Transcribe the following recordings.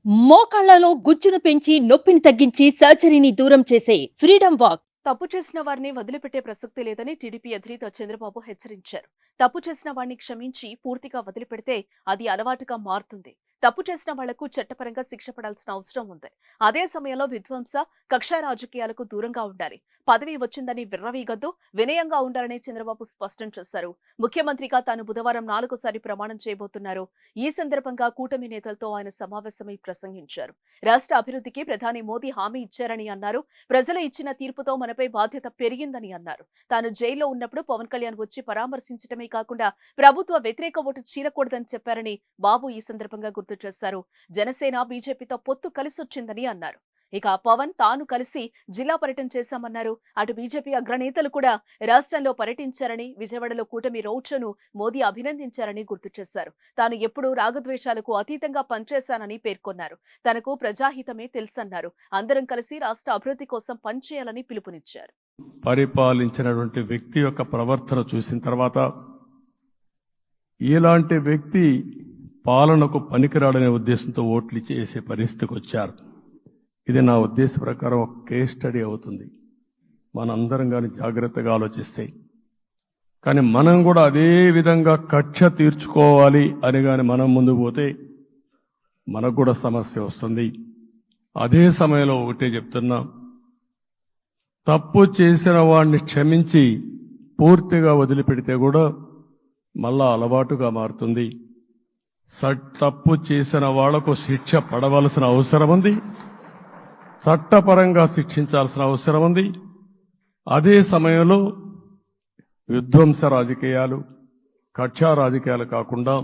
మోకాళ్లలో గుజ్జును పెంచి నొప్పిని తగ్గించి సర్జరీని దూరం చేసే ఫ్రీడమ్ వాక్. తప్పు చేసిన వారిని వదిలిపెట్టే ప్రసక్తి లేదని టీడీపీ అధినేత చంద్రబాబు హెచ్చరించారు. తప్పు చేసిన వారిని క్షమించి పూర్తిగా వదిలిపెడితే అది అలవాటుగా మారుతుంది. తప్పు చేసిన వాళ్లకు చట్టపరంగా శిక్ష పడాల్సిన అవసరం ఉంది. అదే సమయంలో విధ్వంస, కక్ష రాజకీయాలకు దూరంగా ఉండాలి. పదవి వచ్చిందని విర్రవీగొద్దు, వినయంగా ఉండాలని చంద్రబాబు స్పష్టం చేశారు. ముఖ్యమంత్రిగా తాను బుధవారం 4వ ప్రమాణం చేయబోతున్నారు. ఈ సందర్భంగా కూటమి నేతలతో ఆయన సమావేశమై ప్రసంగించారు. రాష్ట్ర అభివృద్ధికి ప్రధాని మోదీ హామీ ఇచ్చారని అన్నారు. ప్రజలు ఇచ్చిన తీర్పుతో మనపై బాధ్యత పెరిగిందని అన్నారు. తాను జైల్లో ఉన్నప్పుడు పవన్ కళ్యాణ్ వచ్చి పరామర్శించడమే కాకుండా ప్రభుత్వ వ్యతిరేక ఓటు చీలకూడదని చెప్పారని బాబు ఈ సందర్భంగా గుర్తు చేశారు. జనసేన, బీజేపీతో పొత్తు కలిసొచ్చిందని అన్నారు. ఇక పవన్ తాను కలిసి జిల్లా పర్యటన చేశామన్నారు. అటు బీజేపీ అగ్రనేతలు కూడా రాష్ట్రంలో పర్యటించారని, విజయవాడలో కూటమి రోడ్ షోను మోదీ అభినందించారని గుర్తు చేశారు. తాను ఎప్పుడూ రాగద్వేషాలకు అతీతంగా పనిచేశానని పేర్కొన్నారు. తనకు ప్రజాహితమే తెలుసన్నారు. అందరం కలిసి రాష్ట్ర అభివృద్ధి కోసం పనిచేయాలని పిలుపునిచ్చారు. పరిపాలించినటువంటి వ్యక్తి యొక్క ప్రవర్తన చూసిన తర్వాత ఇలాంటి వ్యక్తి పాలనకు పనికిరాడనే ఉద్దేశంతో ఓట్లు చేసే పరిస్థితికి వచ్చారు. ఇది నా ఉద్దేశ ప్రకారం ఒక కేస్ స్టడీ అవుతుంది. మనందరం కానీ జాగ్రత్తగా ఆలోచిస్తే. కానీ మనం కూడా అదే విధంగా కక్ష తీర్చుకోవాలి అని కానీ మనం ముందుకు పోతే మనకు కూడా సమస్య వస్తుంది. అదే సమయంలో ఒకటే చెప్తున్నా, తప్పు చేసిన వాడిని క్షమించి పూర్తిగా వదిలిపెడితే కూడా మళ్ళా అలవాటుగా మారుతుంది. తప్పు చేసిన వాళ్లకు శిక్ష పడవలసిన అవసరం ఉంది. చట్టపరంగా శిక్షించాల్సిన అవసరం ఉంది. అదే సమయంలో విధ్వంస రాజకీయాలు, కక్షా రాజకీయాలు కాకుండా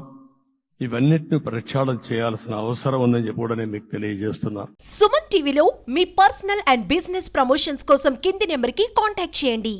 ఇవన్నిటిని ప్రక్షాళన చేయాల్సిన అవసరం ఉందని చెప్పి కూడా నేను మీకు తెలియజేస్తున్నా. సుమన్ టీవీలో మీ పర్సనల్ అండ్ బిజినెస్ ప్రమోషన్స్ కోసం కింది నెంబర్కి కాంటాక్ట్ చేయండి.